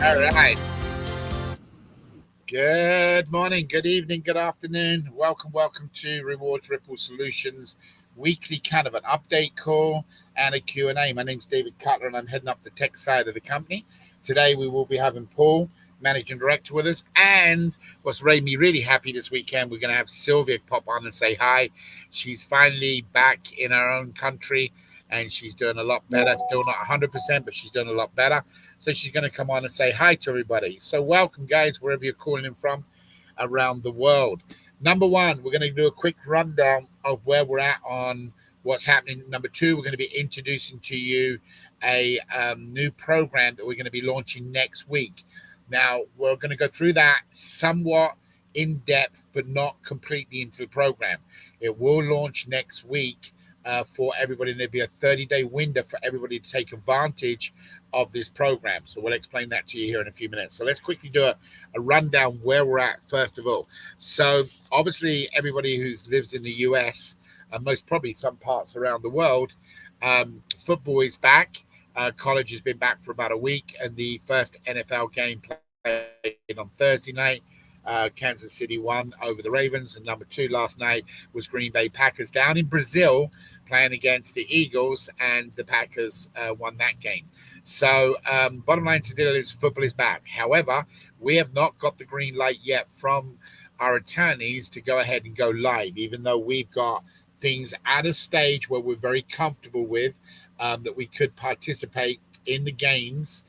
All right. Good morning, good evening, good afternoon. Welcome to Rewards Ripple Solutions weekly kind of an update call and a Q&A. My name's David Cutler and I'm heading up the tech side of the company. Today we will be having Paul, Managing Director, with us. And what's made me really happy this weekend, we're going to have Sylvia pop on and say hi. She's finally back in her own country and she's doing a lot better. Still not 100%, but she's doing a lot better. So she's going to come on and say hi to everybody. So welcome, guys, wherever you're calling in from around the world. Number one, we're going to do a quick rundown of where we're at on what's happening. Number two, we're going to be introducing to you a new program that we're going to be launching next week. Now, we're going to go through that somewhat in depth, but not completely into the program. It will launch next week for everybody. There'll be a 30-day window for everybody to take advantage of this program. So we'll explain that to you here in a few minutes. So let's quickly do a rundown where we're at first of all. So obviously everybody who lives in the US and most probably some parts around the world, football is back. College has been back for about a week, and the first NFL game played on Thursday night. Kansas City won over the Ravens, and number two last night was Green Bay Packers down in Brazil playing against the Eagles, and the Packers won that game. So bottom line today is football is back. However, we have not got the green light yet from our attorneys to go ahead and go live, even though we've got things at a stage where we're very comfortable with that we could participate in the games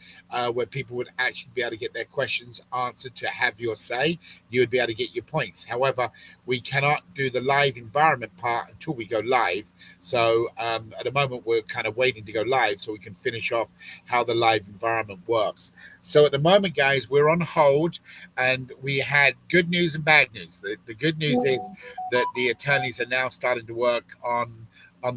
where people would actually be able to get their questions answered to have your say. You would be able to get your points. However, we cannot do the live environment part until we go live. So at the moment, we're kind of waiting to go live so we can finish off how the live environment works. So at the moment, guys, we're on hold, and we had good news and bad news. The good news is that the attorneys are now starting to work on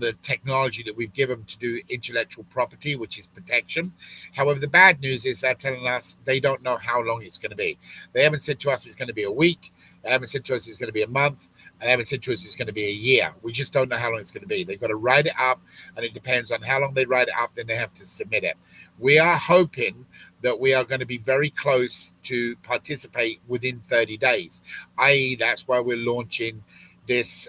the technology that we've given to do intellectual property, which is protection. However, the bad news is they're telling us they don't know how long it's going to be. They haven't said to us it's going to be a week. They haven't said to us it's going to be a month. And they haven't said to us it's going to be a year. We just don't know how long it's going to be. They've got to write it up, and it depends on how long they write it up, then they have to submit it. We are hoping that we are going to be very close to participate within 30 days, i.e. that's why we're launching this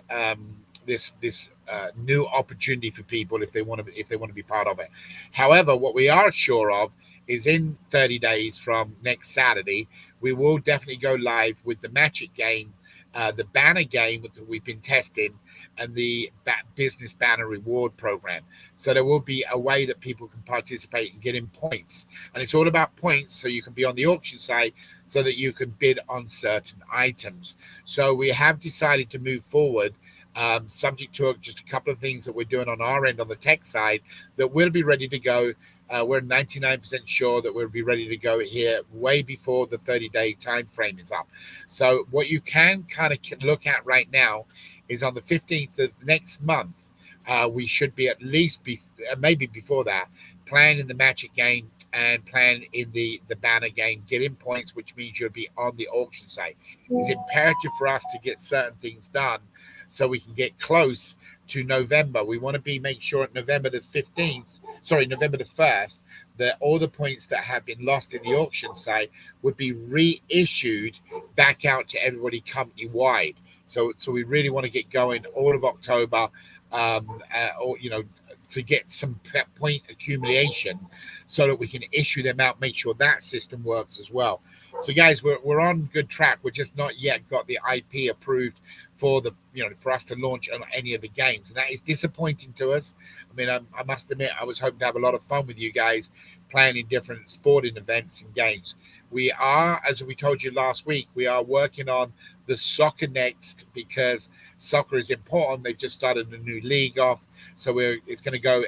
new opportunity for people if they want to be part of it. However, what we are sure of is in 30 days from next Saturday, we will definitely go live with the Magic game, the banner game that we've been testing, and the business banner reward program. So there will be a way that people can participate and get in points. And it's all about points, so you can be on the auction site so that you can bid on certain items. So we have decided to move forward, subject to just a couple of things that we're doing on our end on the tech side that will be ready to go. We're 99% sure that we'll be ready to go here way before the 30-day time frame is up. So what you can kind of look at right now is on the 15th of next month, we should be at least maybe before that, playing in the Magic game and playing in the banner game, getting points, which means you'll be on the auction site. It's imperative for us to get certain things done so we can get close to November. We want to make sure at November the 1st, that all the points that have been lost in the auction site would be reissued back out to everybody company-wide. So we really want to get going all of October, to get some point accumulation so that we can issue them out, make sure that system works as well. So guys, we're on good track. We're just not yet got the IP approved for for us to launch on any of the games, and that is disappointing to us. I mean, I must admit, I was hoping to have a lot of fun with you guys playing in different sporting events and games. We are, as we told you last week, we are working on the soccer next because soccer is important. They've just started a new league off, so it's going to go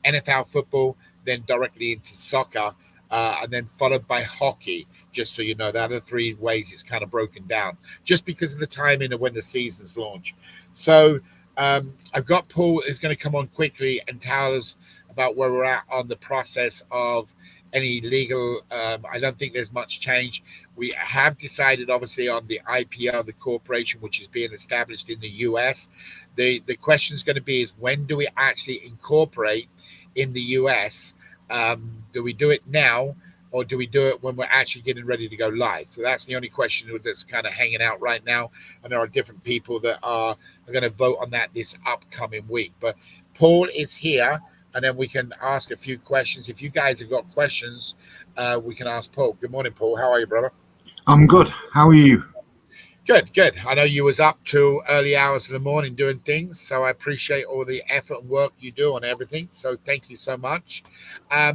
NFL football, then directly into soccer, and then followed by hockey. Just so you know, that are the three ways it's kind of broken down, just because of the timing of when the seasons launch. So I've got Paul is going to come on quickly and tell us about where we're at on the process of any legal. I don't think there's much change. We have decided, obviously, on the IPO of the corporation, which is being established in the US. The question is going to be is when do we actually incorporate in the US? Do we do it now? or do we do it when we're actually getting ready to go live? So that's the only question that's kind of hanging out right now. And there are different people that are going to vote on that this upcoming week. But Paul is here, and then we can ask a few questions. If you guys have got questions, we can ask Paul. Good morning, Paul. How are you, brother? I'm good. How are you? Good. I know you was up till early hours of the morning doing things, so I appreciate all the effort and work you do on everything. So thank you so much. I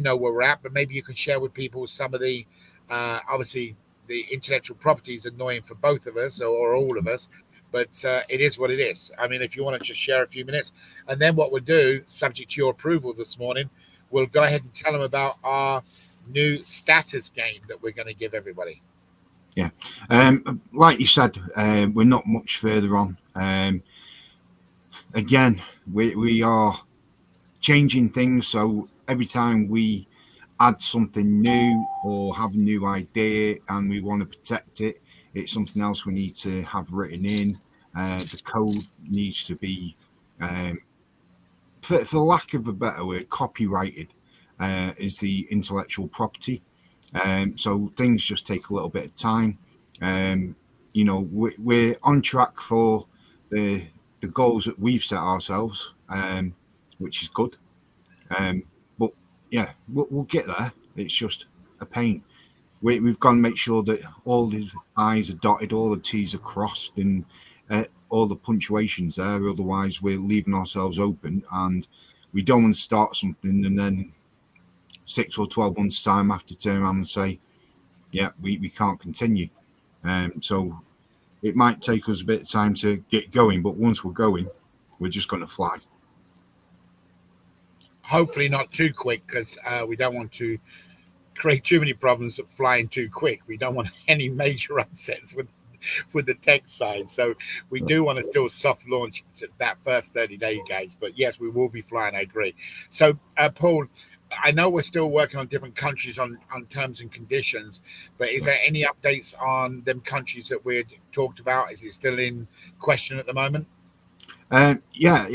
know where we're at, but maybe you can share with people some of the obviously the intellectual property is annoying for both of us or all of us, but it is what it is. I mean, if you want to just share a few minutes, and then what we'll do, subject to your approval this morning, we'll go ahead and tell them about our new status game that we're going to give everybody. Yeah. Like you said, we're not much further on. Again, we are changing things. So every time we add something new or have a new idea and we want to protect it, it's something else we need to have written in. The code needs to be, for lack of a better word, copyrighted is the intellectual property. So things just take a little bit of time. We're on track for the goals that we've set ourselves, which is good. But yeah, we'll get there. It's just a pain. We've got to make sure that all the I's are dotted, all the T's are crossed, and all the punctuation's there. Otherwise, we're leaving ourselves open, and we don't want to start something and then 6 or 12 months' time have to turn around and say, yeah, we can't continue. So it might take us a bit of time to get going, but once we're going, we're just going to fly. Hopefully not too quick, because we don't want to create too many problems of flying too quick. We don't want any major upsets with the tech side. So we do want to still soft launch that first 30 days, guys. But yes, we will be flying. I agree. So Paul, I know we're still working on different countries on terms and conditions, but is there any updates on them countries that we had talked about? Is it still in question at the moment? Yeah,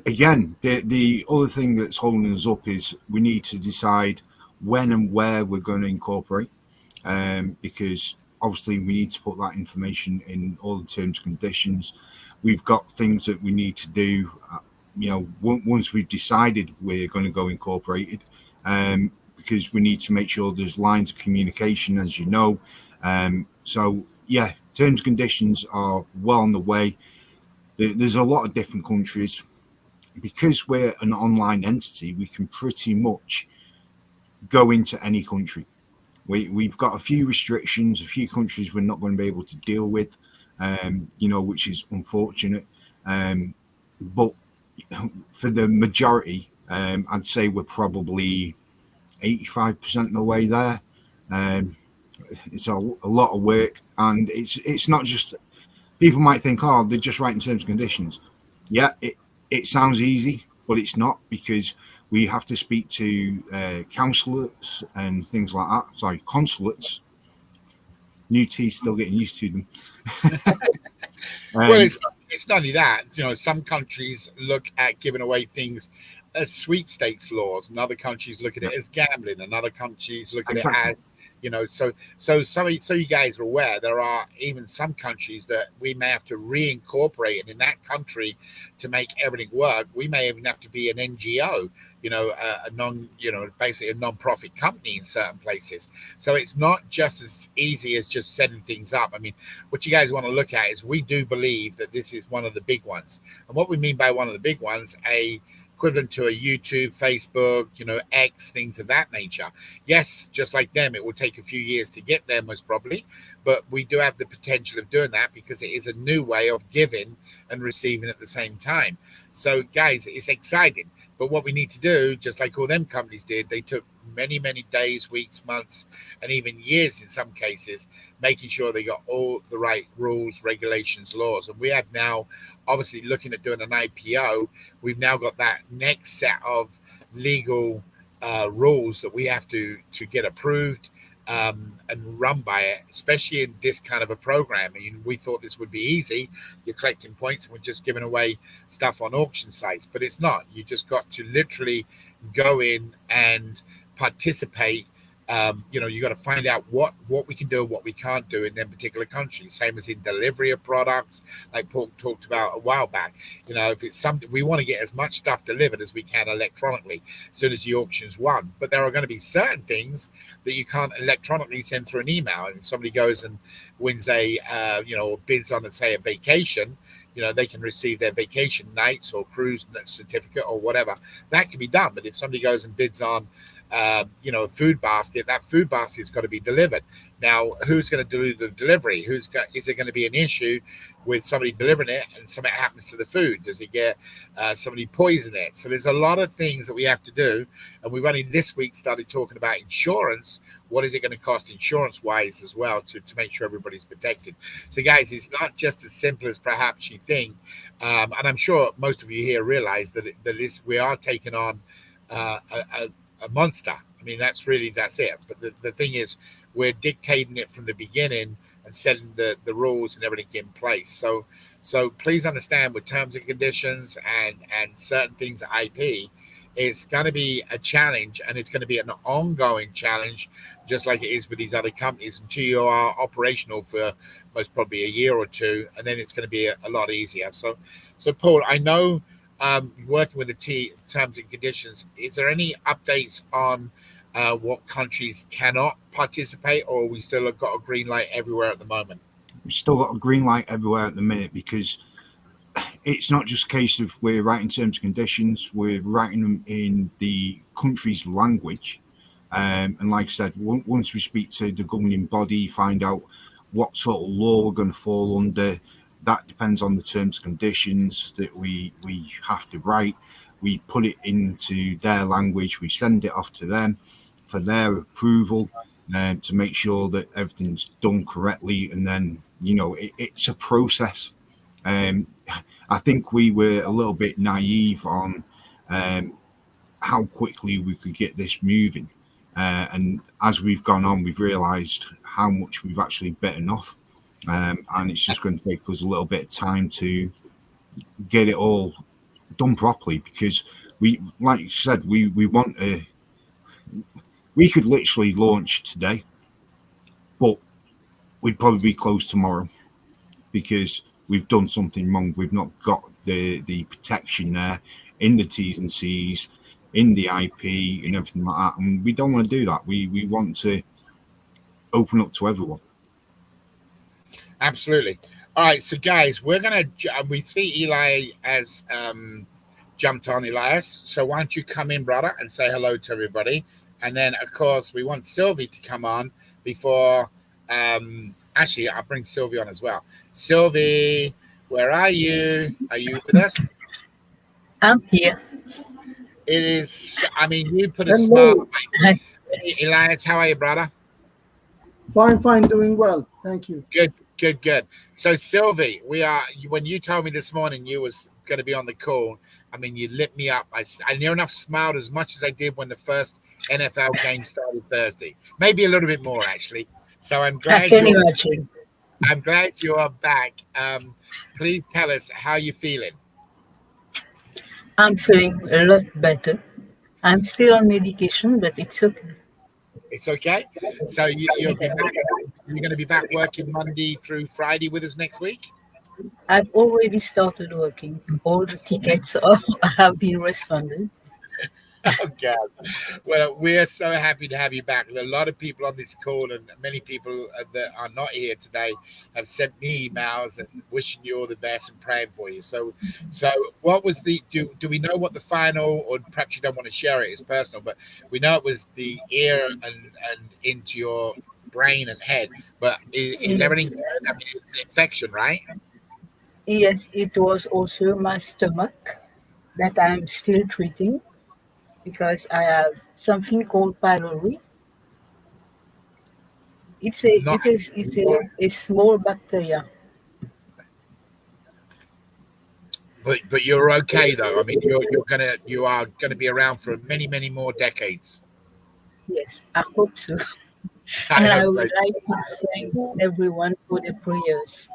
again, the other thing that's holding us up is we need to decide when and where we're going to incorporate, because obviously we need to put that information in all the terms and conditions. We've got things that we need to do, once we've decided we're going to go incorporated, because we need to make sure there's lines of communication, as you know. So yeah, terms and conditions are well on the way. There's a lot of different countries. Because we're an online entity, we can pretty much go into any country. We've got a few restrictions, a few countries we're not going to be able to deal with, which is unfortunate. But for the majority, I'd say we're probably 85% of the way there. It's a lot of work, and it's not just, people might think, oh, they're just writing terms and conditions. Yeah, it sounds easy, but it's not, because we have to speak to consulates and things like that. Sorry, consulates. New T, still getting used to them. Well, it's not only that. Some countries look at giving away things as sweepstakes laws, and other countries look at it as gambling, and other countries look at it as, so you guys are aware, there are even some countries that we may have to reincorporate, and in that country, to make everything work, we may even have to be an NGO, basically a non-profit company in certain places. So it's not just as easy as just setting things up. I mean, what you guys want to look at is, we do believe that this is one of the big ones. And what we mean by one of the big ones, equivalent to a YouTube, Facebook, X, things of that nature. Yes, just like them, it will take a few years to get there, most probably, but we do have the potential of doing that, because it is a new way of giving and receiving at the same time. So guys, it's exciting. But what we need to do, just like all them companies did, they took many, many days, weeks, months, and even years in some cases, making sure they got all the right rules, regulations, laws. And we have now, obviously, looking at doing an IPO, we've now got that next set of legal rules that we have to get approved and run by it, especially in this kind of a program. I mean, we thought this would be easy. You're collecting points and we're just giving away stuff on auction sites, but it's not. You just got to literally go in and participate. You got to find out what we can do and what we can't do in them particular countries. Same as in delivery of products, like Paul talked about a while back. If it's something we want to get as much stuff delivered as we can electronically as soon as the auction's won. But there are going to be certain things that you can't electronically send through an email. If somebody goes and wins or bids on, say, a vacation, they can receive their vacation nights or cruise certificate or whatever. That can be done. But if somebody goes and bids on a food basket, that food basket's got to be delivered. Now, who's going to do the delivery? Is there going to be an issue with somebody delivering it and something happens to the food? Does it get somebody poison it? So there's a lot of things that we have to do. And we've only this week started talking about insurance. What is it going to cost insurance wise as well to make sure everybody's protected? So guys, it's not just as simple as perhaps you think. And I'm sure most of you here realize that we are taking on a monster. I mean, that's it. But the thing is, we're dictating it from the beginning and setting the rules and everything in place. So please understand, with terms and conditions and certain things at IP, it's going to be a challenge, and it's going to be an ongoing challenge, just like it is with these other companies, until you are operational for most probably a year or two, and then it's going to be a lot easier. So Paul, I know working with the terms and conditions, is there any updates on what countries cannot participate, or we still have got a green light everywhere at the moment? We've still got a green light everywhere at the minute, because it's not just a case of we're writing terms and conditions, we're writing them in the country's language. And like I said, once we speak to the governing body, find out what sort of law we're going to fall under, that depends on the terms and conditions that we have to write. We put it into their language, we send it off to them for their approval, to make sure that everything's done correctly. And then, it's a process. I think we were a little bit naive on how quickly we could get this moving. And as we've gone on, we've realised how much we've actually bitten off. And it's just going to take us a little bit of time to get it all done properly, because we, like you said, we could literally launch today, but we'd probably be closed tomorrow because we've done something wrong. We've not got the protection there in the T's and C's, in the IP and everything like that. And we don't want to do that. We want to open up to everyone. Absolutely. All right, so guys, we see Eli has jumped on, Elias. So why don't you come in, brother, and say hello to everybody? And then, of course, we want Sylvie to come on before. Actually, I'll bring Sylvie on as well. Sylvie, where are you? Are you with us? I'm here. It is. I mean, you put a smile. Hey, Elias, how are you, brother? Fine, doing well. Thank you. Good. So, Sylvie, when you told me this morning you was going to be on the call, I mean, you lit me up. I near enough smiled as much as I did when the first NFL game started Thursday. Maybe a little bit more, actually. So I'm glad I'm glad you are back. Please tell us how you're feeling. I'm feeling a lot better. I'm still on medication, but it's okay. It's okay. So you're going to be back working Monday through Friday with us next week? I've already started working. All the tickets have been responded. Oh, God. Well, we're so happy to have you back. There are a lot of people on this call, and many people that are not here today have sent me emails and wishing you all the best and praying for you. So what was do we know what the final, or perhaps you don't want to share it, it's personal, but we know it was the ear and into your brain and head, but is everything, I mean, it's an infection, right? Yes, it was also my stomach that I'm still treating, because I have something called pylori. It's a small bacteria. But you're okay though. I mean, you are gonna be around for many more decades. Yes, I hope so. And I would like to thank everyone for their prayers.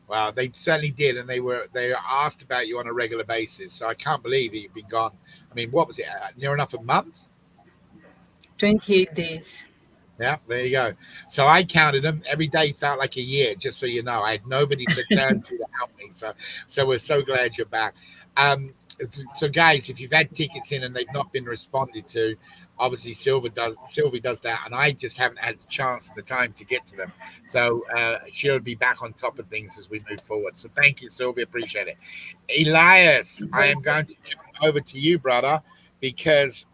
Well, they certainly did, and they asked about you on a regular basis. So I can't believe you've been gone. I mean, what was it? Near enough a month? 28 days. Yeah, there you go. So I counted them. Every day felt like a year, just so you know. I had nobody to turn to help me. So we're so glad you're back. So guys, if you've had tickets in and they've not been responded to, obviously Sylvie does that, and I just haven't had the chance and the time to get to them. So she'll be back on top of things as we move forward. So thank you, Sylvie. Appreciate it. Elias, I am going to jump over to you, brother, because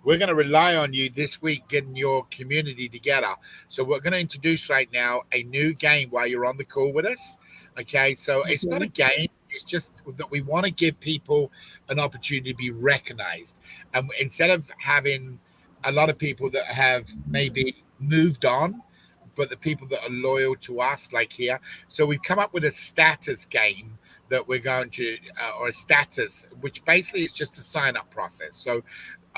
we're going to rely on you this week getting your community together. So we're going to introduce right now a new game while you're on the call with us. Okay, so it's not a game. It's just that we want to give people an opportunity to be recognized. And instead of having a lot of people that have maybe moved on, but the people that are loyal to us, like here. So we've come up with a status game that we're going to, or a status, which basically is just a sign-up process. So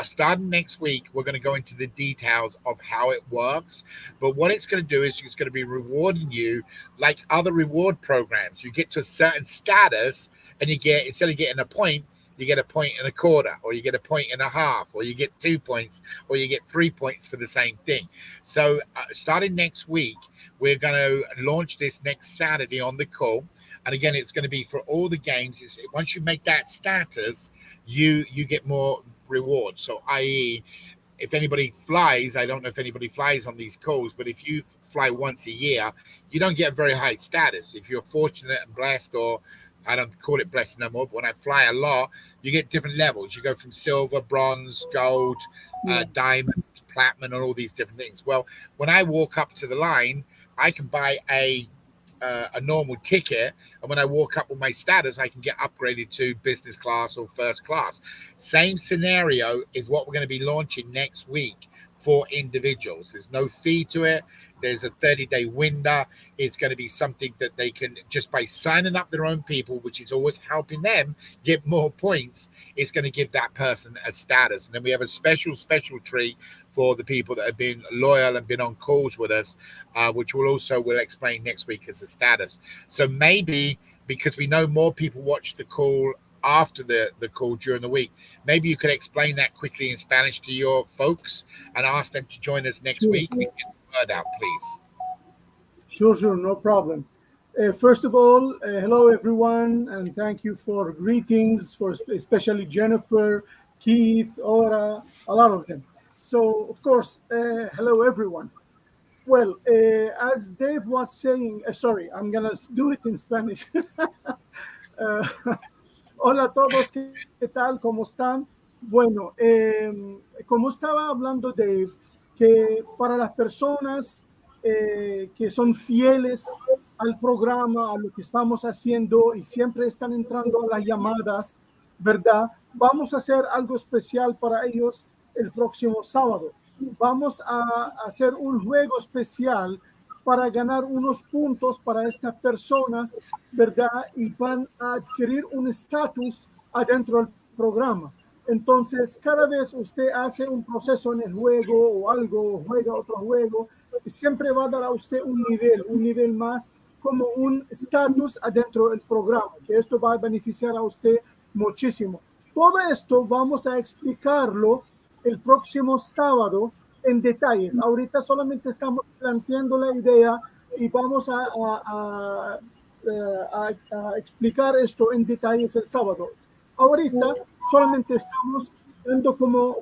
starting next week, we're going to go into the details of how it works. But what it's going to do is it's going to be rewarding you like other reward programs. You get to a certain status and you get, instead of getting a point, you get a point and a quarter, or you get a point and a half, or you get 2 points, or you get 3 points for the same thing. So starting next week, we're going to launch this next Saturday on the call. And again, it's going to be for all the games. Once you make that status, you get more rewards. So i.e., if anybody flies, I don't know if anybody flies on these calls, but if you fly once a year, you don't get a very high status. If you're fortunate and blessed, or I don't call it blessed no more, but when I fly a lot, you get different levels. You go from silver, bronze, gold, diamond, platinum, and all these different things. Well, when I walk up to the line, I can buy a normal ticket, and when I walk up with my status, I can get upgraded to business class or first class. Same scenario is what we're going to be launching next week for individuals. There's no fee to it. There's a 30-day window. It's going to be something that they can, just by signing up their own people, which is always helping them get more points, it's going to give that person a status. And then we have a special treat for the people that have been loyal and been on calls with us, which we'll explain next week as a status. So maybe, because we know more people watch the call after the call during the week, maybe you could explain that quickly in Spanish to your folks and ask them to join us next week. We can get the word out, please. Sure, no problem. First of all, hello everyone, and thank you for greetings, for especially Jennifer, Keith, Ora, a lot of them. So, of course, hello everyone. Well, as Dave was saying, sorry, I'm gonna do it in Spanish. Hola a todos, ¿qué tal? ¿Cómo están? Bueno, como estaba hablando Dave, que para las personas que son fieles al programa, a lo que estamos haciendo y siempre están entrando a las llamadas, ¿verdad? Vamos a hacer algo especial para ellos el próximo sábado. Vamos a hacer un juego especial para ganar unos puntos para estas personas, ¿verdad? Y van a adquirir un estatus adentro del programa. Entonces, cada vez usted hace un proceso en el juego o algo, juega otro juego, siempre va a dar a usted un nivel más, como un estatus adentro del programa, que esto va a beneficiar a usted muchísimo. Todo esto vamos a explicarlo el próximo sábado en detalles. Ahorita solamente estamos planteando la idea y vamos a explicar esto en detalles el sábado. Ahorita solamente estamos dando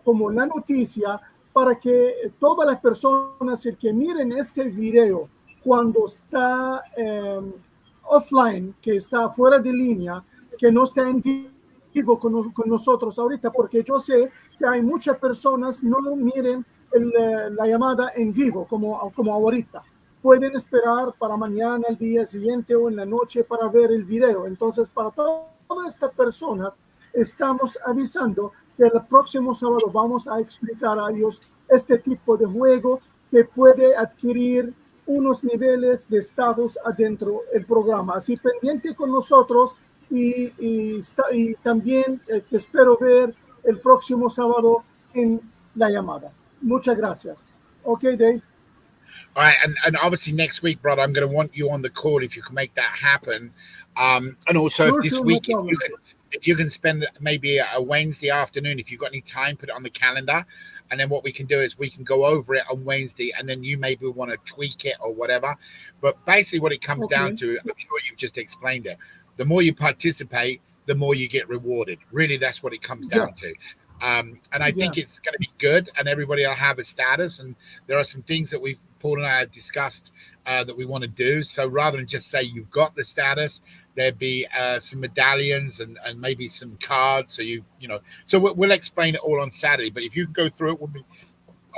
como la noticia para que todas las personas que miren este video cuando está offline, que está fuera de línea, que no está en vivo con nosotros ahorita, porque yo sé que hay muchas personas no miren la llamada en vivo como ahorita. Pueden esperar para mañana, el día siguiente o en la noche para ver el video. Entonces, para todas estas personas, estamos avisando que el próximo sábado vamos a explicar a ellos este tipo de juego que puede adquirir unos niveles de estatus adentro del programa. Así pendiente con nosotros y también te espero ver el próximo sábado en la llamada. Muchas gracias. Okay, Dave. All right, and obviously next week, brother, I'm going to want you on the call if you can make that happen. And also, if this week, if you can spend maybe a Wednesday afternoon, if you've got any time, put it on the calendar. And then what we can do is we can go over it on Wednesday, and then you maybe want to tweak it or whatever. But basically what it comes down to, I'm sure you've just explained it. The more you participate, the more you get rewarded. Really, that's what it comes down to. And I think it's going to be good, and everybody will have a status. And there are some things that Paul and I have discussed that we want to do. So rather than just say you've got the status, there'd be some medallions and maybe some cards. So so we'll explain it all on Saturday. But if you can go through it with me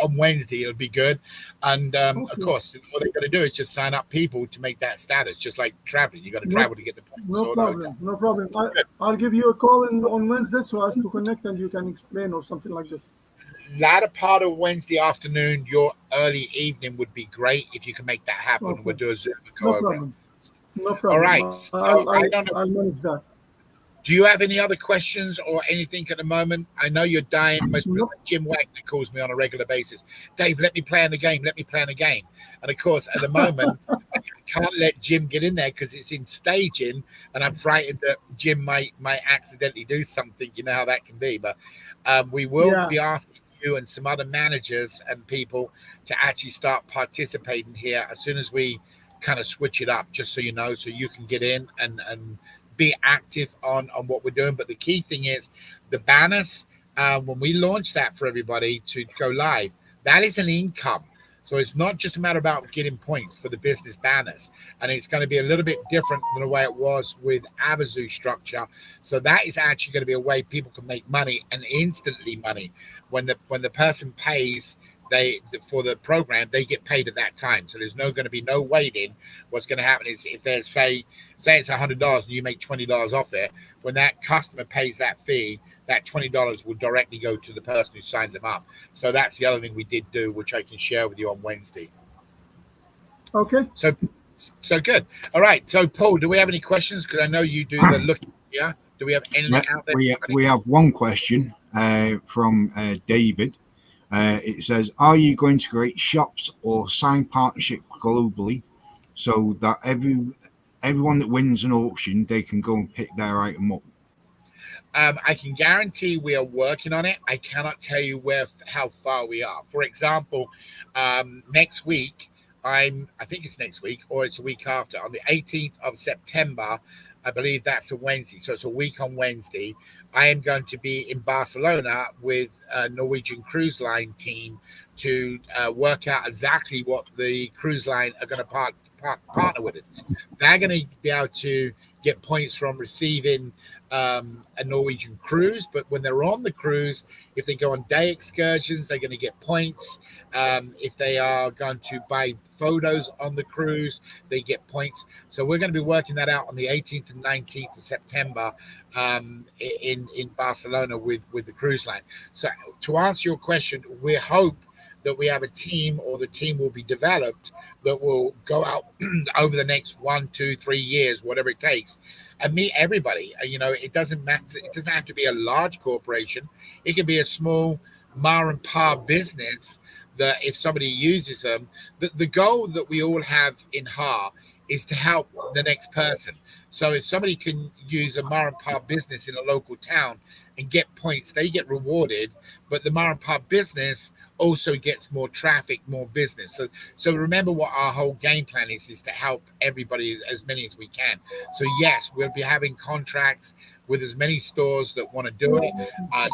on Wednesday, it'll be good. And of course, what they're going to do is just sign up people to make that status, just like traveling. You got to travel to get the points. No problem. I'll give you a call on Wednesday so as to connect and you can explain or something like this. Latter part of Wednesday afternoon, your early evening would be great if you can make that happen. Okay. We'll do a Zoom and go over it. No problem. All right. So I don't know. I'll manage that. Do you have any other questions or anything at the moment? I know you're dying. Jim Wagner calls me on a regular basis. Dave, let me play in the game. Let me play in the game. And of course, at the moment, I can't let Jim get in there because it's in staging, and I'm frightened that Jim might accidentally do something. You know how that can be. But we will be asking you and some other managers and people to actually start participating here as soon as we kind of switch it up, just so you know, so you can get in and be active on what we're doing. But the key thing is the banners. When we launch that for everybody to go live, that is an income. So it's not just a matter about getting points for the business banners, and it's going to be a little bit different than the way it was with Avazu structure. So that is actually going to be a way people can make money, and instantly money. When the person pays for the program, they get paid at that time. So there's going to be no waiting. What's going to happen is if they say it's $100 and you make $20 off it, when that customer pays that fee, that $20 will directly go to the person who signed them up. So that's the other thing we did do, which I can share with you on Wednesday. Okay. So good. All right. So Paul, do we have any questions? Because I know you do the looking. Yeah. Do we have anything out there? We have one question from David. It says, are you going to create shops or sign partnership globally so that everyone that wins an auction, they can go and pick their item up? I can guarantee we are working on it. I cannot tell you how far we are. For example, next week, I think it's next week or it's a week after, on the 18th of September, I believe that's a Wednesday. So it's a week on Wednesday. I am going to be in Barcelona with a Norwegian Cruise Line team to work out exactly what the cruise line are going to partner with us. They're going to be able to get points from receiving a Norwegian cruise, but when they're on the cruise, if they go on day excursions, they're going to get points. If they are going to buy photos on the cruise, they get points. So we're going to be working that out on the 18th and 19th of September in Barcelona with the cruise line. So to answer your question, we hope that we have a team, or the team will be developed, that will go out over the next 1, 2, 3 years, whatever it takes, and meet everybody. It doesn't matter. It doesn't have to be a large corporation. It can be a small ma and pa business that if somebody uses them, the goal that we all have in HA is to help the next person. So if somebody can use a ma and pa business in a local town and get points, they get rewarded, but the ma and pa business also gets more traffic, more business. So remember what our whole game plan is to help everybody, as many as we can. So yes, we'll be having contracts with as many stores that want to do it.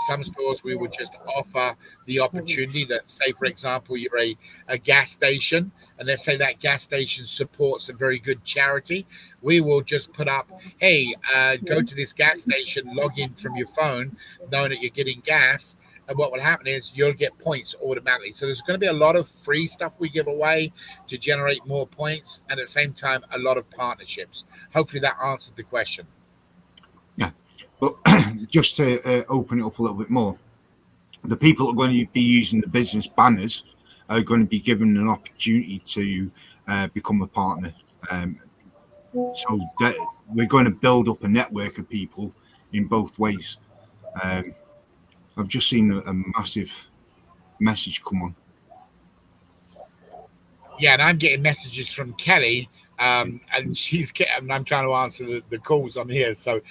Some stores we would just offer the opportunity that, say, for example, you're a gas station, and let's say that gas station supports a very good charity. We will just put up, hey, go to this gas station, log in from your phone, knowing that you're getting gas. And what will happen is you'll get points automatically. So there's going to be a lot of free stuff we give away to generate more points, and at the same time, a lot of partnerships. Hopefully that answered the question. Yeah, but just to open it up a little bit more, the people that are going to be using the business banners are going to be given an opportunity to become a partner. So that we're going to build up a network of people in both ways. I've just seen a massive message come on. Yeah, and I'm getting messages from Kelly, and I'm trying to answer the calls on here. So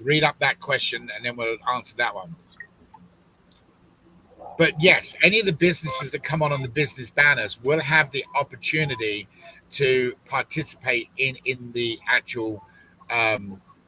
read up that question, and then we'll answer that one. But yes, any of the businesses that come on the business banners will have the opportunity to participate in the actual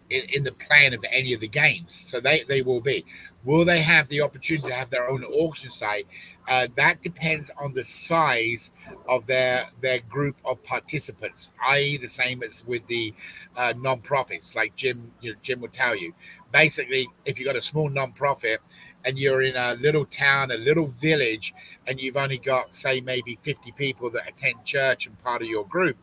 in the plan of any of the games. So they will be. Will they have the opportunity to have their own auction site? That depends on the size of their group of participants, i.e., the same as with the non-profits. Like Jim will tell you. Basically, if you've got a small non-profit and you're in a little town, a little village, and you've only got, say, maybe 50 people that attend church and part of your group,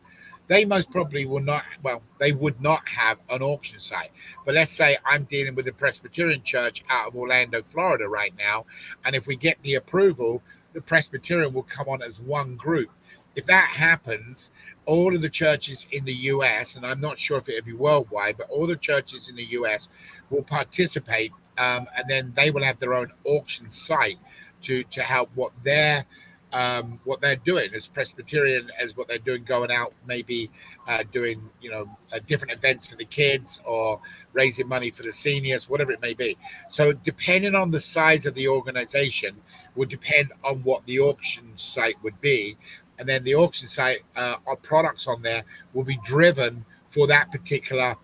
they most probably will not, well, they would not have an auction site. But let's say I'm dealing with the Presbyterian Church out of Orlando, Florida right now, and if we get the approval, the Presbyterian will come on as one group. If that happens, all of the churches in the US, and I'm not sure if it'll be worldwide, but all the churches in the US will participate, and then they will have their own auction site to help what they're doing as Presbyterian, as what they're doing, going out, maybe doing different events for the kids or raising money for the seniors, whatever it may be. So depending on the size of the organization would depend on what the auction site would be. And then the auction site, our products on there will be driven for that particular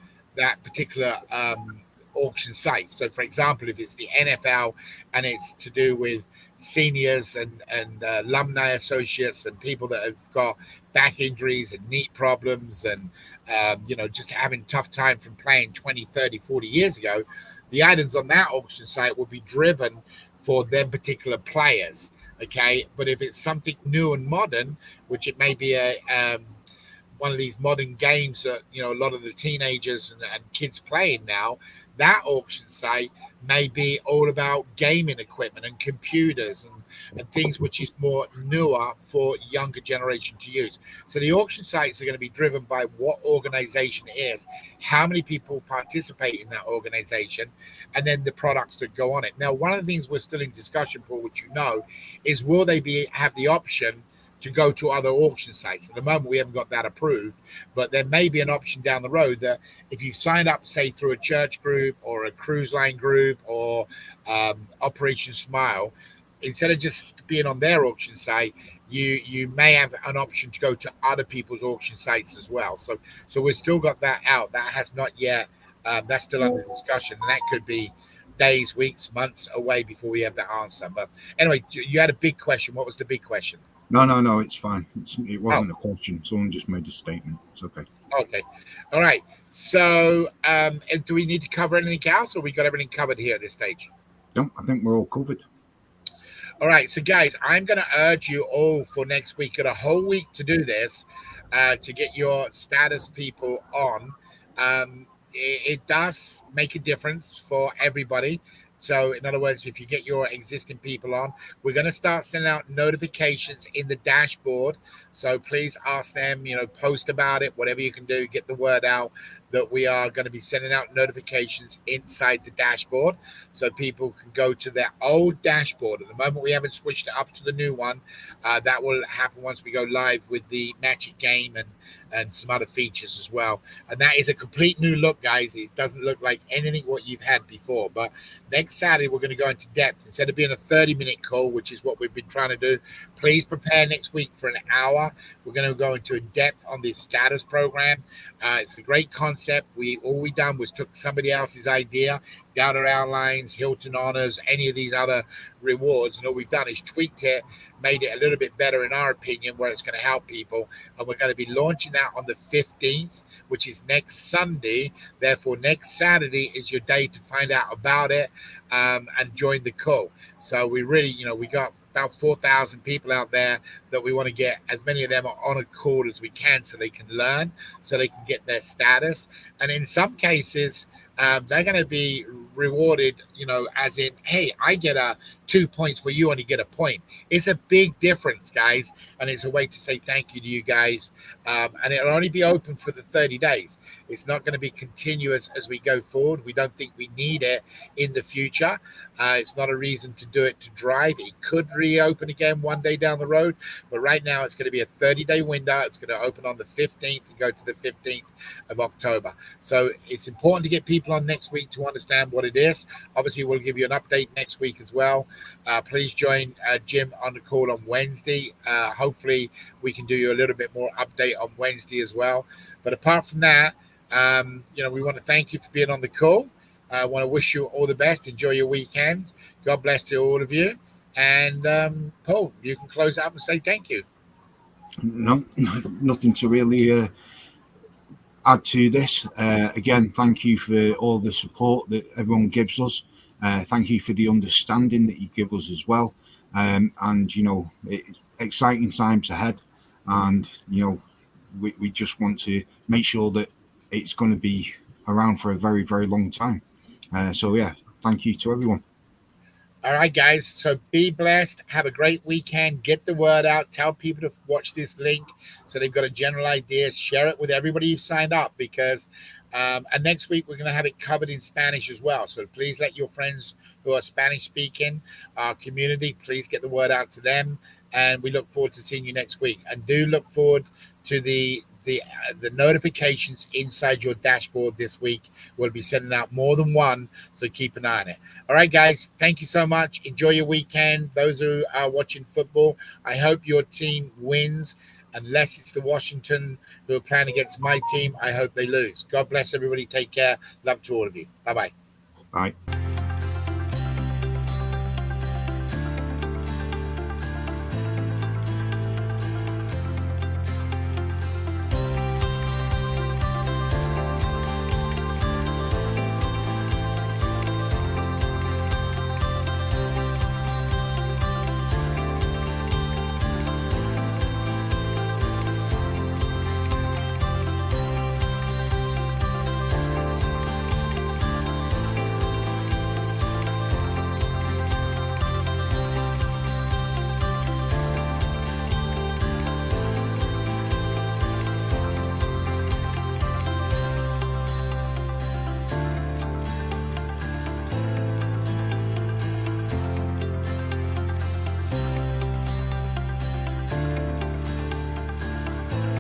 auction site. So, for example, if it's the NFL and it's to do with seniors and alumni associates and people that have got back injuries and knee problems and just having tough time from playing 20, 30, 40 years ago, the items on that auction site will be driven for them particular players. Okay, but if it's something new and modern, which it may be one of these modern games that a lot of the teenagers and kids playing now, that auction site may be all about gaming equipment and computers and things which is more newer for younger generation to use. So the auction sites are going to be driven by what organization it is, how many people participate in that organization, and then the products that go on it. Now, one of the things we're still in discussion, Paul, which is will they have the option to go to other auction sites? At the moment, we haven't got that approved, but there may be an option down the road that if you sign up, say, through a church group or a cruise line group or Operation Smile, instead of just being on their auction site, you may have an option to go to other people's auction sites as well. So we've still got that out. That has not yet. That's still under discussion, and that could be days, weeks, months away before we have that answer. But anyway, you had a big question. What was the big question? No, it's fine. It wasn't a question. Someone just made a statement. It's okay. Okay. All right. So do we need to cover anything else, or we got everything covered here at this stage? No, I think we're all covered. All right. So, guys, I'm going to urge you all for next week, got a whole week to do this, to get your status people on. It does make a difference for everybody. So, in other words, if you get your existing people on, we're going to start sending out notifications in the dashboard. So please ask them, post about it, whatever you can do, get the word out that we are going to be sending out notifications inside the dashboard so people can go to their old dashboard. At the moment, we haven't switched it up to the new one. That will happen once we go live with the Magic game and some other features as well. And that is a complete new look, guys. It doesn't look like anything what you've had before. But next Saturday, we're going to go into depth. Instead of being a 30-minute call, which is what we've been trying to do, please prepare next week for an hour. We're going to go into depth on this status program. It's a great concept. All we done was took somebody else's idea, Delta Airlines, Hilton Honors, any of these other rewards, and all we've done is tweaked it, made it a little bit better in our opinion, where it's going to help people. And we're going to be launching that on the 15th, which is next Sunday. Therefore, next Saturday is your day to find out about it and join the call. So we really, we got about 4,000 people out there that we want to get as many of them on a call as we can so they can learn, so they can get their status. And in some cases, they're going to be rewarded, as in, hey, I get a 2 points where you only get a point. It's a big difference, guys, and it's a way to say thank you to you guys. And it'll only be open for the 30 days. It's not going to be continuous as we go forward. We don't think we need it in the future. It's not a reason to do it to drive. It could reopen again one day down the road, but right now it's going to be a 30-day window. It's going to open on the 15th and go to the 15th of October. So it's important to get people on next week to understand what it is. Obviously, we'll give you an update next week as well. Please join Jim on the call on Wednesday. Hopefully, we can do you a little bit more update on Wednesday as well. But apart from that, we want to thank you for being on the call. I want to wish you all the best. Enjoy your weekend. God bless to all of you. And Paul, you can close up and say thank you. No, nothing to really add to this. Again, thank you for all the support that everyone gives us. Thank you for the understanding that you give us as well. And, exciting times ahead. And, we just want to make sure that it's going to be around for a very, very long time. Thank you to everyone. All right, guys. So be blessed. Have a great weekend. Get the word out. Tell people to watch this link so they've got a general idea. Share it with everybody you've signed up because and next week we're going to have it covered in Spanish as well. So please let your friends who are Spanish speaking, our community, please get the word out to them. And we look forward to seeing you next week. And do look forward to the notifications inside your dashboard this week. We'll be sending out more than one, so keep an eye on it. All right, guys, thank you so much. Enjoy your weekend. Those who are watching football, I hope your team wins. Unless it's the Washington who are playing against my team, I hope they lose. God bless everybody. Take care. Love to all of you. Bye-bye. Bye.